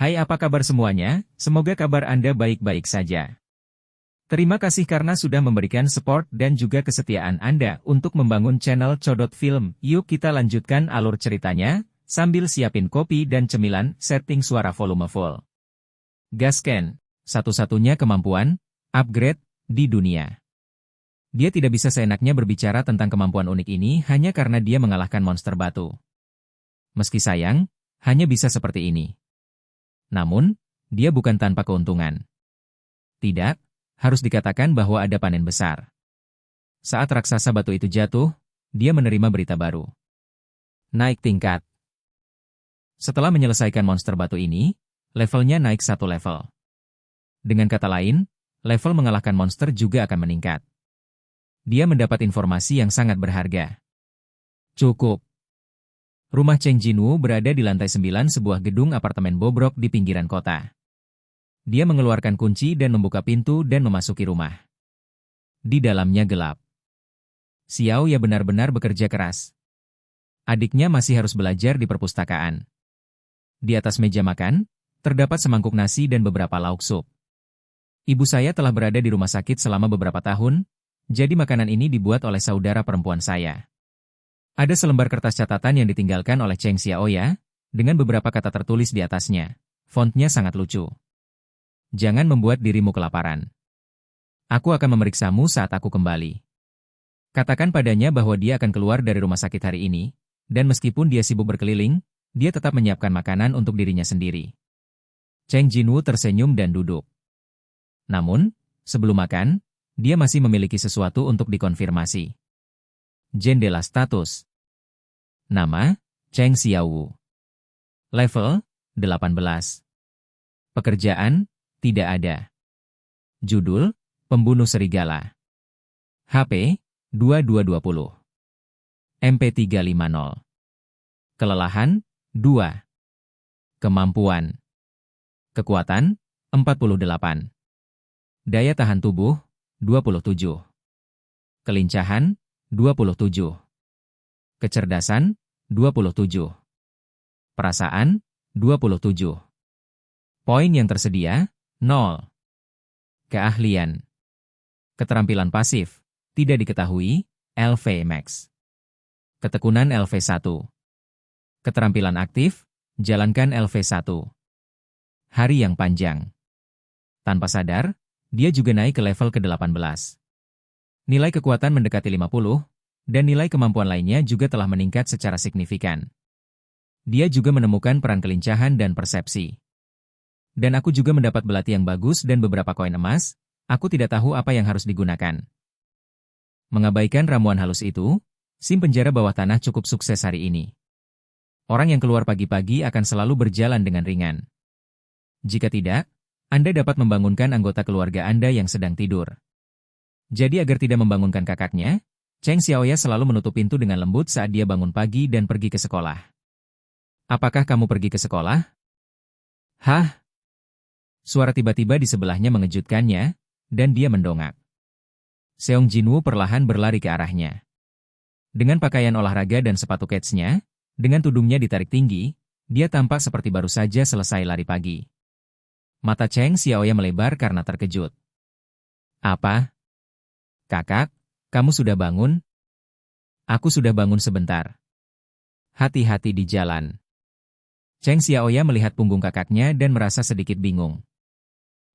Hai, apa kabar semuanya? Semoga kabar Anda baik-baik saja. Terima kasih karena sudah memberikan support dan juga kesetiaan Anda untuk membangun channel Codot Film. Yuk kita lanjutkan alur ceritanya, sambil siapin kopi dan cemilan, setting suara volume full. Gasken, satu-satunya kemampuan, upgrade, di dunia. Dia tidak bisa seenaknya berbicara tentang kemampuan unik ini hanya karena dia mengalahkan monster batu. Meski sayang, hanya bisa seperti ini. Namun, dia bukan tanpa keuntungan. Tidak, harus dikatakan bahwa ada panen besar. Saat raksasa batu itu jatuh, dia menerima berita baru. Naik tingkat. Setelah menyelesaikan monster batu ini, levelnya naik 1 level. Dengan kata lain, level mengalahkan monster juga akan meningkat. Dia mendapat informasi yang sangat berharga. Cukup. Rumah Cheng Jinwoo berada di lantai 9 sebuah gedung apartemen bobrok di pinggiran kota. Dia mengeluarkan kunci dan membuka pintu dan memasuki rumah. Di dalamnya gelap. Xiao Ya benar-benar bekerja keras. Adiknya masih harus belajar di perpustakaan. Di atas meja makan, terdapat semangkuk nasi dan beberapa lauk sup. Ibu saya telah berada di rumah sakit selama beberapa tahun, jadi makanan ini dibuat oleh saudara perempuan saya. Ada selembar kertas catatan yang ditinggalkan oleh Cheng Xiaoya, dengan beberapa kata tertulis di atasnya. Fontnya sangat lucu. Jangan membuat dirimu kelaparan. Aku akan memeriksamu saat aku kembali. Katakan padanya bahwa dia akan keluar dari rumah sakit hari ini, dan meskipun dia sibuk berkeliling, dia tetap menyiapkan makanan untuk dirinya sendiri. Cheng Jinwoo tersenyum dan duduk. Namun, sebelum makan, dia masih memiliki sesuatu untuk dikonfirmasi. Jendela status. Nama, Cheng Xiaowu. Level, 18. Pekerjaan, tidak ada. Judul, Pembunuh Serigala. HP, 2220. MP350. Kelelahan, 2. Kemampuan. Kekuatan, 48. Daya tahan tubuh, 27. Kelincahan, 27. Kecerdasan, 27. Perasaan, 27. Poin yang tersedia, 0. Keahlian. Keterampilan pasif, tidak diketahui, LV Max. Ketekunan LV1. Keterampilan aktif, jalankan LV1. Hari yang panjang. Tanpa sadar, dia juga naik ke level ke-18. Nilai kekuatan mendekati 50, dan nilai kemampuan lainnya juga telah meningkat secara signifikan. Dia juga menemukan peran kelincahan dan persepsi. Dan aku juga mendapat belati yang bagus dan beberapa koin emas, aku tidak tahu apa yang harus digunakan. Mengabaikan ramuan halus itu, SIM penjara bawah tanah cukup sukses hari ini. Orang yang keluar pagi-pagi akan selalu berjalan dengan ringan. Jika tidak, Anda dapat membangunkan anggota keluarga Anda yang sedang tidur. Jadi agar tidak membangunkan kakaknya, Cheng Xiaoya selalu menutup pintu dengan lembut saat dia bangun pagi dan pergi ke sekolah. Apakah kamu pergi ke sekolah? Hah? Suara tiba-tiba di sebelahnya mengejutkannya, dan dia mendongak. Seong Jinwoo perlahan berlari ke arahnya. Dengan pakaian olahraga dan sepatu ketsnya, dengan tudungnya ditarik tinggi, dia tampak seperti baru saja selesai lari pagi. Mata Cheng Xiaoya melebar karena terkejut. Apa? Kakak, kamu sudah bangun? Aku sudah bangun sebentar. Hati-hati di jalan. Cheng Xiaoya melihat punggung kakaknya dan merasa sedikit bingung.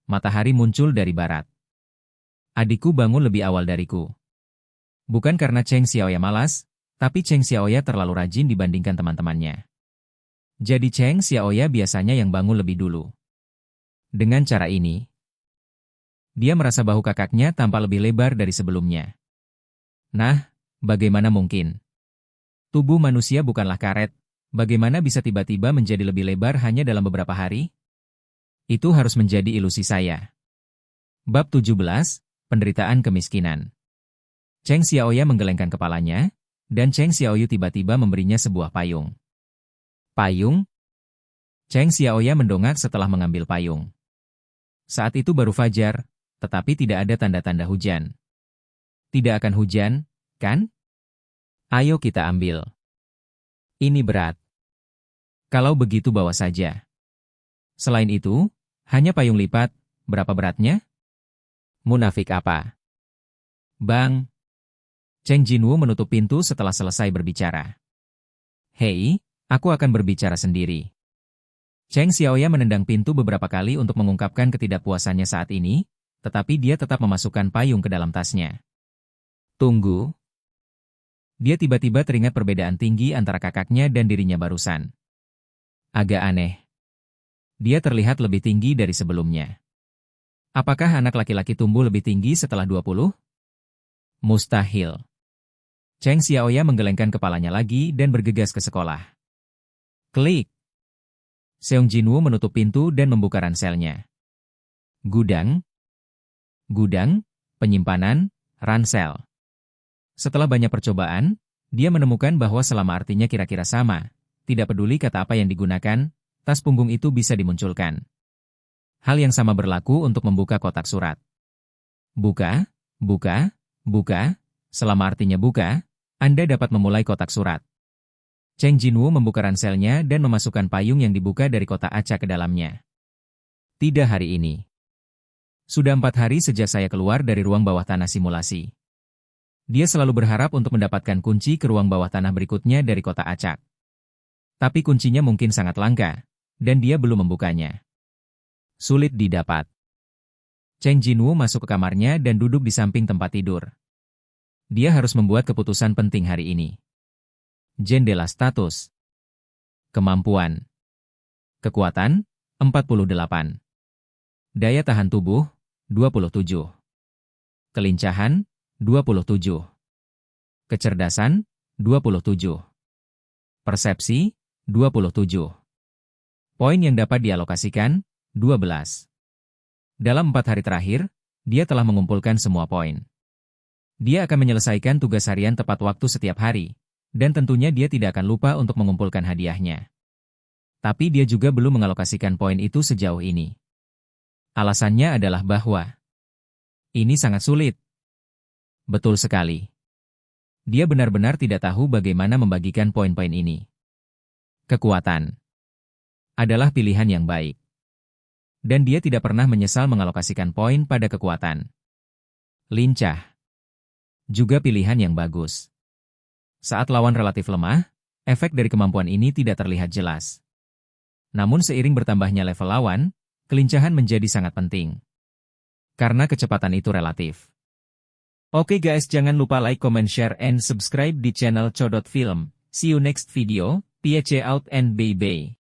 Matahari muncul dari barat. Adikku bangun lebih awal dariku. Bukan karena Cheng Xiaoya malas, tapi Cheng Xiaoya terlalu rajin dibandingkan teman-temannya. Jadi Cheng Xiaoya biasanya yang bangun lebih dulu. Dengan cara ini, dia merasa bahu kakaknya tampak lebih lebar dari sebelumnya. Nah, bagaimana mungkin? Tubuh manusia bukanlah karet, bagaimana bisa tiba-tiba menjadi lebih lebar hanya dalam beberapa hari? Itu harus menjadi ilusi saya. Bab 17, Penderitaan Kemiskinan. Cheng Xiaoya menggelengkan kepalanya, dan Cheng Xiaoyu tiba-tiba memberinya sebuah payung. Payung? Cheng Xiaoya mendongak setelah mengambil payung. Saat itu baru fajar, tetapi tidak ada tanda-tanda hujan. Tidak akan hujan, kan? Ayo kita ambil. Ini berat. Kalau begitu bawa saja. Selain itu, hanya payung lipat, berapa beratnya? Munafik apa? Bang! Cheng Jinwoo menutup pintu setelah selesai berbicara. Hei, aku akan berbicara sendiri. Cheng Xiaoya menendang pintu beberapa kali untuk mengungkapkan ketidakpuasannya saat ini, tetapi dia tetap memasukkan payung ke dalam tasnya. Tunggu. Dia tiba-tiba teringat perbedaan tinggi antara kakaknya dan dirinya barusan. Agak aneh. Dia terlihat lebih tinggi dari sebelumnya. Apakah anak laki-laki tumbuh lebih tinggi setelah 20? Mustahil. Cheng Xiaoya menggelengkan kepalanya lagi dan bergegas ke sekolah. Klik. Seong Jinwoo menutup pintu dan membuka ranselnya. Gudang, penyimpanan, ransel. Setelah banyak percobaan, dia menemukan bahwa selama artinya kira-kira sama, tidak peduli kata apa yang digunakan, tas punggung itu bisa dimunculkan. Hal yang sama berlaku untuk membuka kotak surat. Buka, selama artinya buka, Anda dapat memulai kotak surat. Cheng Jinwoo membuka ranselnya dan memasukkan payung yang dibuka dari kotak acak ke dalamnya. Tidak hari ini. Sudah 4 hari sejak saya keluar dari ruang bawah tanah simulasi. Dia selalu berharap untuk mendapatkan kunci ke ruang bawah tanah berikutnya dari kotak acak. Tapi kuncinya mungkin sangat langka, dan dia belum membukanya. Sulit didapat. Cheng Jinwoo masuk ke kamarnya dan duduk di samping tempat tidur. Dia harus membuat keputusan penting hari ini. Jendela status. Kemampuan. Kekuatan, 48. Daya tahan tubuh, 27. Kelincahan, 27. Kecerdasan, 27. Persepsi, 27. Poin yang dapat dialokasikan, 12. Dalam 4 hari terakhir, dia telah mengumpulkan semua poin. Dia akan menyelesaikan tugas harian tepat waktu setiap hari, dan tentunya dia tidak akan lupa untuk mengumpulkan hadiahnya. Tapi dia juga belum mengalokasikan poin itu sejauh ini. Alasannya adalah bahwa ini sangat sulit. Betul sekali. Dia benar-benar tidak tahu bagaimana membagikan poin-poin ini. Kekuatan adalah pilihan yang baik. Dan dia tidak pernah menyesal mengalokasikan poin pada kekuatan. Lincah juga pilihan yang bagus. Saat lawan relatif lemah, efek dari kemampuan ini tidak terlihat jelas. Namun seiring bertambahnya level lawan, kelincahan menjadi sangat penting. Karena kecepatan itu relatif. Oke guys, jangan lupa like, comment, share, and subscribe di channel Codot Film. See you next video, PHC out and bye-bye.